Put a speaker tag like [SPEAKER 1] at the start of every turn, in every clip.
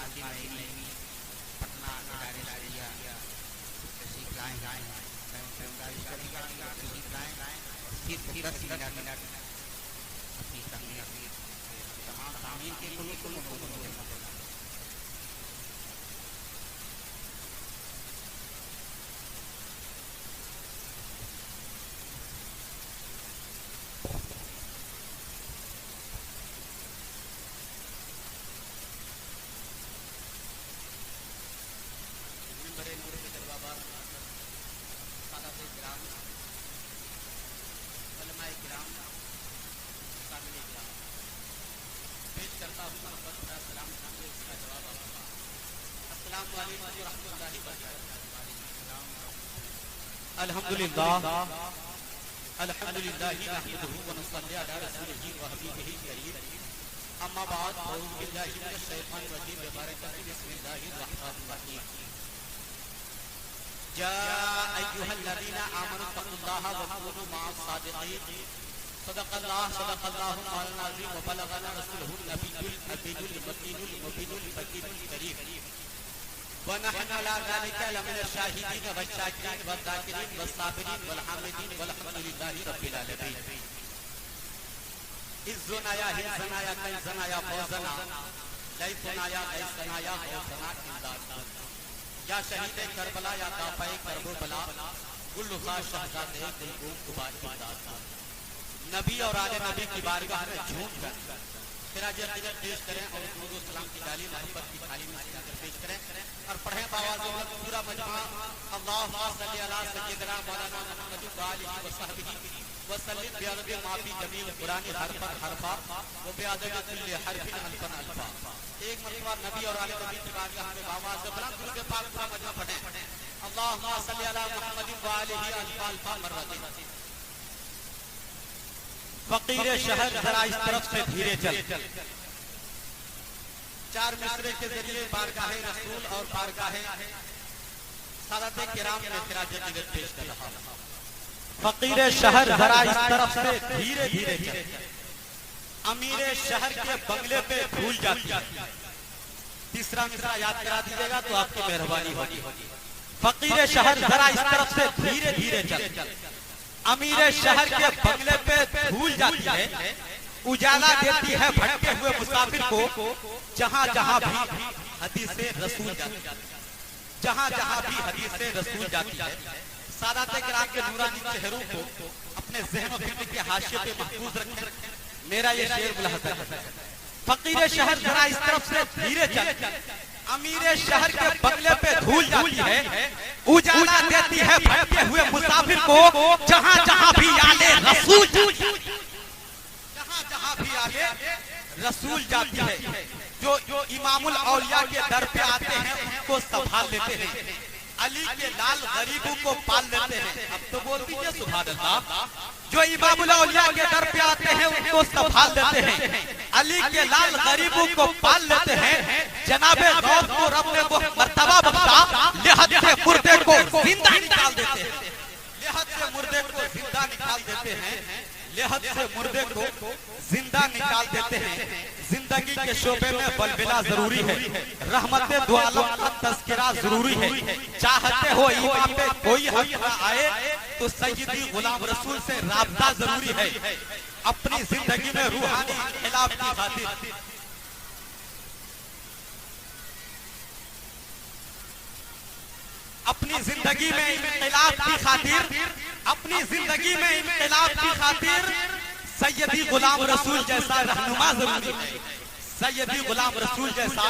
[SPEAKER 1] काजी नईमी पटना इदारे शरिया तशरीफ लाए मैं उनसे गुजारिश करूँगा कि आप तशरीफ लाएँ और सिर्फ 10 मिनट अपनी तकलीफ तमाम सामीन के कुल अल्हम्दुलिल्लाह अल्हम्दुलिल्लाह नहमदुहु व नसल्ली अला रसूलिही व हबीबिही करीम अम्मा बाद अऊज़ु बिल्लाहि मिनश शैतानिर रजीम बिस्मिल्लाहिर रहमानिर रहीम या अय्युहल्लज़ीना आमनु तक़ुल्लाहा व कूनू मअस सादिक़ीन सदक़ल्लाहु मौलाना अज़ीम व बलगना रसूलुहुन नबियुल अमीनुल मकीनुल मुबीनुल बकीनुल करीम व नहनु अला ज़ालिका लमिनश शाहिदीन व शाकिरीन व ज़ाकिरीन व साबिरीन वल हामिदीन वल्हम्दुलिल्लाहि रब्बिल आलमीन। इज़्ज़ुनाया हिज़्ज़नाया कैज़नाया फौज़ना लैफ़ुनाया कैज़नाया फौज़ना इमदाद या शहीद करबला या दाफ़ए करबला गुल्लुज़ा शहज़ादे गुलगूम गुबार इमदाद। नबी और आले नबी की बारगाह में झूम कर खिराज अक़ीदत पेश करें और दुरूद सलाम की डाली मोहब्बत की थाली में सजाकर पेश करें और पढ़ें बावाज़ और पूरा मजमा अल्लाहुम्मा सल्ली अला सय्यिदना मौलाना मुहम्मद व आलिहि व सहबिही व सल्लिम बिअदद माफी जमील कुरानी हरफन हरफा व बिअदद कुल्ली हरफिन अल्फन अल्फा। एक मरतबा नबी और आले नबी की बारगाह में बावाज़ बुलंद दुरूद पाक पूरा मजमा पढ़ें अल्लाहुम्मा सल्ली अला मुहम्मद व आलिहि अल्फा अल्फा मर्रतिन। फकीर शहर जरा इस तरफ से धीरे चल। चार मिसरे के जरिए बारगाहे रसूल और बारगाहे सादाते किराम में खिराज अक़ीदत पेश कर रहा हूं। फकीर शहर जरा इस तरफ से धीरे धीरे चल। अमीर शहर के बंगले पे भूल जाती है। तीसरा मिसरा याद करा दीजिएगा तो आपकी मेहरबानी होगी। फकीर शहर जरा इस तरफ से धीरे धीरे चल। अमीर शहर के बंगले पे भूल जाती है, उजाला देती है भटके हुए मुसाफिर को। जहां जहां भी हदीसे रसूल जाती है, जहां जहां भी हदीसे रसूल जाती है, सादाते किराम के नूरानी चेहरों को अपने ज़हन और दिल के हाशिए पे महफूज रखें। मेरा ये शेर मुलाहज़ा है। फकीर शहर जरा इस तरफ से धीरे चल। अमीर शहर के बंगले पे धूल जाती है, उजाला देती है भटके हुए मुसाफिर को। जहां जहां भी आले रसूल, जहां जहां भी आले रसूल जाती है। जो इमामुल औलिया के दर पे आते हैं उनको संभाल लेते हैं, अली के लाल गरीबों को पाल लेते हैं। अब तो बोल दीजिए सुभान अल्लाह। जो इमामुल औलिया के दर पे आते हैं उनको संभाल लेते हैं, अली के लाल गरीबों को पाल लेते हैं। जनाबे गौस को रब ने वो मर्तबा बख्शा, लेहद से मुर्दे को जिंदा निकाल देते हैं, लेहद से मुर्दे को जिंदा निकाल देते हैं, लेहद से मुर्दे को जिंदा निकाल देते हैं। जिंदगी के शोबे में बलबिला जरूरी है, रहमत दो आलम का तज़किरा जरूरी है। चाहते हो ईमान पे कोई हक न आए तो सय्यदी गुलाम रसूल से राब्ता जरूरी है। अपनी जिंदगी में रूहानी खिलाफ की खातिर, अपनी जिंदगी में इनकलाब की खातिर, अपनी जिंदगी में इनकलाब की खातिर सय्यदी गुलाम रसूल जैसा रहनुमा जरूरी है। सय्यदी गुलाम रसूल जैसा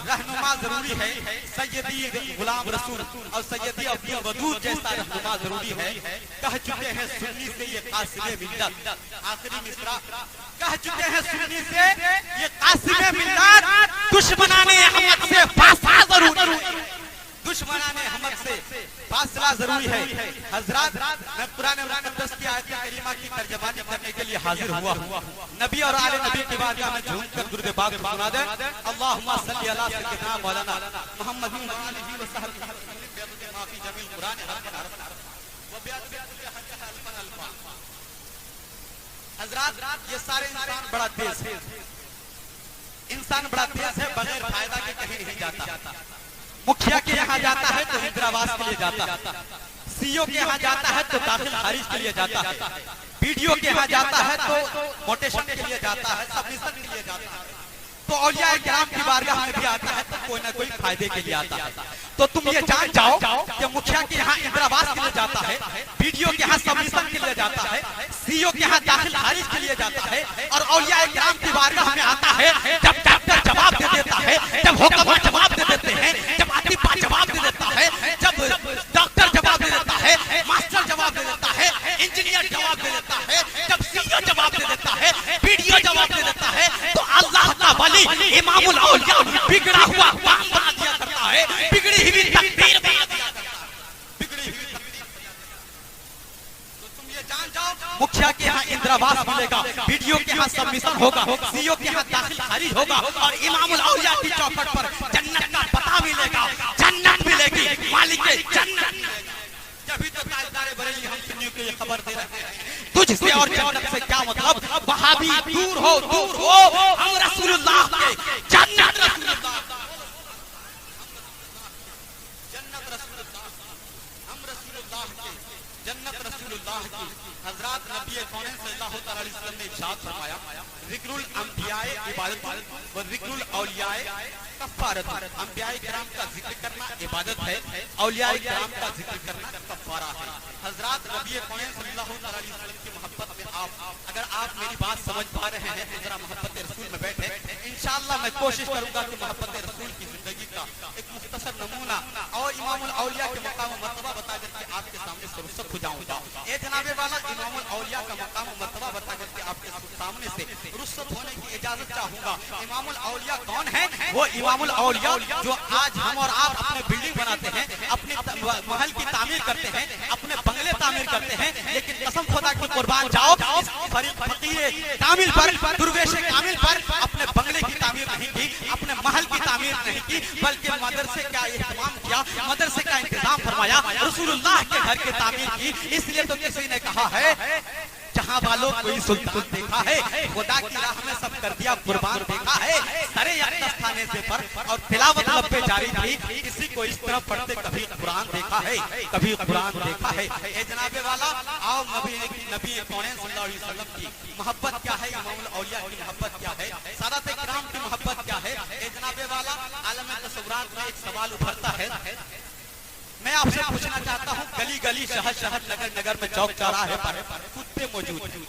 [SPEAKER 1] रहनुमा जरूरी है। सय्यदी गुलाम रसूल और सय्यदी अब्दुल वदूद जैसा रहनुमा जरूरी है। कह चुके हैं सुन्नी से ये कासिमे मिल्लत, आखिरी मिसरा कह चुके हैं सुन्नी से ये कासिमे मिल्लत, दुश्मनाने अहमद से फासला जरूरी है, दुश्मनाने अहमद से फासला जरूरी है। हजरात, मैं कुरान मुक़द्दस की आयत करीमा की तर्जुमानी करने के लिए हाजिर हुआ हूँ। नबी और आले नबी की बारगाह में झूम कर दुरूद पाक सुना दे। अल्लाहुम्मा सल्ली अला सय्यिदना मौलाना मुहम्मद व आलिहि व सहबिही बिअदद माफी जमील कुरान हरफन हरफन व बिअदद कुल्ली हरफिन अल्फन अल्फा। हजरात, ये सारे इंसान बड़ा तेज है, इंसान बड़ा तेज है, बगैर फायदा के कहीं नहीं मुखिया के यहाँ जाता है तो इंदिरावास के लिए जाता है, सीओ के यहाँ जाता है तो दाखिल खारिज के लिए जाता है, बीडीओ के यहाँ जाता है तो मोटेशन के लिए जाता है, सबमिशन के लिए जाता है। तो औलिया किराम की बारगाह में भी आता है तो कोई ना कोई फायदे के लिए आता है। तो तुम ये जान जाओ कि मुखिया के यहाँ इंदिरावास के लिए जाता है, बीडीओ के यहाँ सबमिशन के लिए जाता है, सीओ के यहाँ दाखिल खारिज के लिए जाता है, और औलिया किराम की बारगाह में आता है जब डॉक्टर जवाब दे देता है, जब हुक्मा जवाब दे देते हैं, जब आतिफा जवाब दे देता है, जब डॉक्टर जवाब दे देता है, मास्टर जवाब दे देता है, इंजीनियर जवाब दे देता है, जब सीईओ जवाब दे देता है, बीडीओ जवाब दे देता है, तो अल्लाह का वली इमामुल औलिया बिगड़ा हुआ काम बना दिया करता है, बिगड़ी हुई तकदीर बना दिया करता है, बिगड़ी हुई तकदीर। तो तुम ये जान जाओ मुखिया के यहाँ इंदिरावास मिलेगा, बीडीओ के यहाँ सबमिशन होगा, सीईओ के यहाँ दाखिल खारिज होगा, और इमामुल औलिया की चौखट पर जन्नत का पता मिलेगा, जन्नत मिलेगी, मालिक जन्नत। जब तो ताजदारे बरेली हम सुन्नियों को ये खबर दे रहे हैं तुझसे और जन्नत से क्या मतलब, वहाबी दूर हो हम रसूलुल्लाह के जन्नत रसूलुल्लाह, जन्नत रसूलुल्लाह, हम रसूलुल्लाह के जन्नत रसूलुल्लाह की। हजरत नबी कौनेन सल्लल्लाहु अलैहि वसल्लम ने इरशाद फरमाया, जिक्रुल अंबियाए इबादत व जिक्रुल औलियाए कफ़ारत। अंबियाए किराम का जिक्र करना इबादत है, औलियाए किराम का जिक्र करना कफ़ारा है। हजरत नबी कौनेन सल्लल्लाहु अलैहि वसल्लम की मोहब्बत में अगर आप मेरी बात समझ पा रहे हैं तो जरा मोहब्बत रसूल में बैठे। इंशाअल्लाह मैं कोशिश करूंगा कि मोहब्बत रसूल की जिंदगी का एक मुख्तसर नमूना और इमामुल औलिया के मकाम व मर्तबा बता करके आपके सामने से रुखसत हो जाऊंगा। ए जनाबे वाला इमामुल औलिया का मकाम व मर्तबा बता करके आपके सामने से रुखसत होने की इजाजत चाहूंगा। इमामुल औलिया कौन है? वो इमामुल औलिया जो आज हम और आप अपने बिल्डिंग बनाते हैं, अपने महल की तामीर करते हैं, अपने बंगले तामीर करते हैं, लेकिन कसम खुदा की कुर्बान जाओ फकीर कामिल पर, दुर्वेश कामिल पर अपने बंगले की तामीर नहीं की, अपने महल की तामीर नहीं की, बल्कि मदरसे का इंतजाम किया, मदरसे का इंतजाम फरमाया, रसूलुल्लाह के घर की तामीर की। इसलिए तो किसी ने कहा है जहाँ वालों कोई सुल्तान देखा है, खुदा की राह में सब कर दिया कुर्बान देखा है, सरे अक़दस थाने से पर और तिलावत लब पे जारी थी, किसी को इस तरह पढ़ते कभी कुरान देखा है, कभी कुरान देखा है। ए जनाबे वाला आओ नबी कौनेन सल्लल्लाहु अलैहि वसल्लम की मोहब्बत क्या है, इमामुल औलिया की मोहब्बत क्या है, सादात किराम की मोहब्बत क्या है। ए जनाबे वाला आलम तसव्वुरात में एक सवाल उभरता है, मैं आपसे पूछना चाहता हूँ, गली गली शहर शहर नगर नगर में चौक चौराहे पर कुत्ते मौजूद हैं।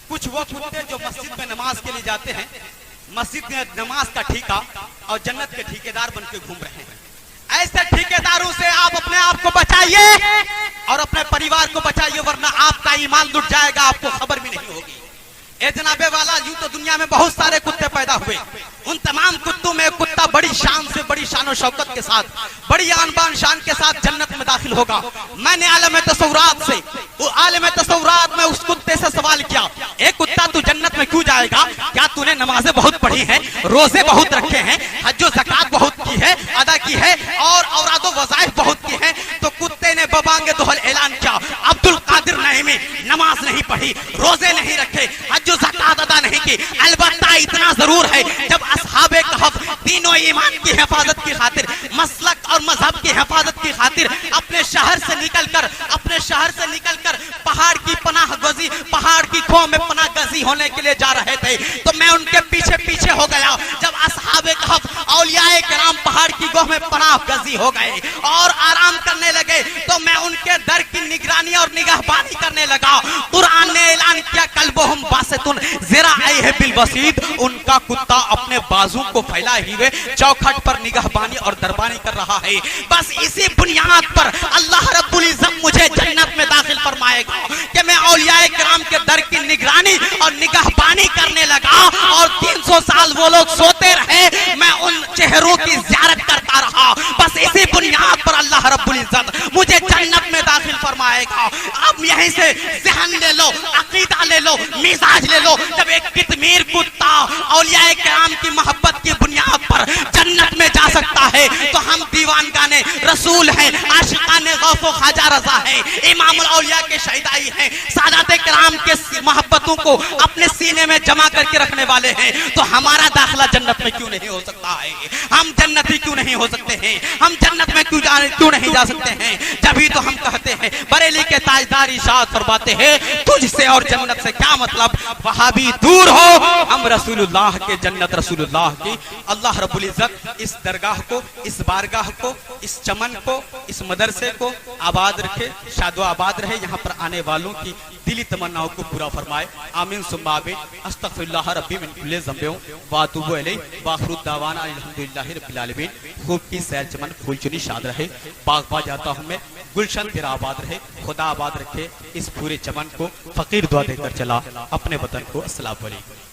[SPEAKER 1] कुछ वो कुत्ते जो मस्जिद में नमाज के लिए जाते हैं, मस्जिद में नमाज का ठेका और जन्नत के ठेकेदार बन के घूम रहे हैं। ऐसे ठेकेदारों से आप अपने आप को बचाइए और अपने परिवार को बचाइए, वरना आपका ईमान लुट जाएगा, आपको खबर भी नहीं होगी। ए जनाबे वाला यूं तो दुनिया में बहुत सारे कुत्ते पैदा हुए, उन तमाम कुत्तों में कुत्ता बड़ी शान से, बड़ी शान और शौकत के साथ, बड़ी आन बान शान के साथ जन्नत में दाखिल होगा। मैंने आलम तसव्वुरात से, वो आलम तसव्वुरात में उस कुत्ते से सवाल किया, एक कुत्ता तू जन्नत में क्यों जाएगा? क्या तूने नमाजें बहुत पढ़ी हैं, रोजे बहुत रखे हैं, हज ज़कात बहुत की है, अदा की है, और औरादो वज़ाइफ बहुत की है? तो कुत्ते ने बबांगे दोहल ऐलान किया, अब्दुल कादिर नईमी नमाज नहीं पढ़ी, रोजे नहीं रखे, हज ज़कात अदा नहीं की, अलबत्ता इतना जरूर है जब असहाबे कहफ तीनों ईमान की हिफाजत की खातिर, मसलक और मजहब की हिफाजत की खातिर अपने शहर से निकलकर पहाड़ की पनाह गजी, पहाड़ की खो में पनाह गजी होने के लिए जा रहे थे, तो मैं उनके पीछे पीछे हो गया। जब असहाबे कहफ औलियाए किराम पहाड़ की गोह में पनाह गजी हो गए और आराम करने लगे, तो मैं उनके दर की निगरानी और निगहबानी करने लगा। कुरान ने ऐलान किया, कल्बुहुम बासितुन ज़िराअैहि बिल वसीद, उनका कुत्ता अपने बाजू को फैलाए हुए चौखट पर निगहबानी और दरबानी कर रहा है। बस इसी बुनियाद पर अल्लाह रब्बुल इज्जत मुझे जन्नत में दाखिल फरमाएगा कि मैं औलियाए किराम के दर की निगरानी और निगहबानी करने लगा, और 300 साल वो लोग सोते रहे, मैं उन चेहरों की ज़ियारत करता रहा। बस इसी बुनियाद पर अल्लाह रब्बुल इज्जत मुझे जन्नत में दाखिल फरमाएगा। अब यहीं से ज़हन ले लो, अकीदा ले लो, मिजाज ले लो। जब एक कितमीर कुत्ता औलियाए किराम की मोहब्बत की बुनियाद पर जन्नत में जा सकता है, तो हम दीवानगाने रसूल हैं, आशिकाने गौस व ख्वाजा रजा है, इमामुल औलिया के शहीदाई हैं, सादात किराम के मोहब्बतों को अपने सीने में जमा करके रखने वाले हैं, तो हमारा दाखिला जन्नत में क्यों नहीं हो सकता है? हम जन्नती क्यों नहीं हो सकते हैं? हम जन्नत में क्यों नहीं जा सकते हैं? जब तो हम कहते हैं, बरेली के ताजदार इरशाद फरमाते हैं, तुझसे और जन्नत से क्या मतलब, वहाबी दूर हो, हम रसूलुल्लाह के जन्नत रसूलुल्लाह की। अल्लाह रब्बुल इज्जत इस दरगाह को, इस बारगाह को, इस चमन को, इस मदरसे को आबाद रखे, शादो आबाद रहे, यहाँ पर आने वालों की दिली तमन्नाओं को पूरा फरमाए। आमीन सुम्मा आमीन। अस्तगफिरुल्लाह रब्बी मिन कुल्लि ज़ंबिन व अतूबु इलैहि व आखिरु दावाना अल्हम्दुलिल्लाहि रब्बिल आलमीन। खूब की सैर चमन फूल चुनी शाद रहे, बागबा जाता हूँ मैं, गुलशन तेरा आबाद रहे, खुदा आबाद रखे इस पूरे चमन को। फकीर दुआ देकर चला अपने वतन को। अस्सलाम वालेकुम।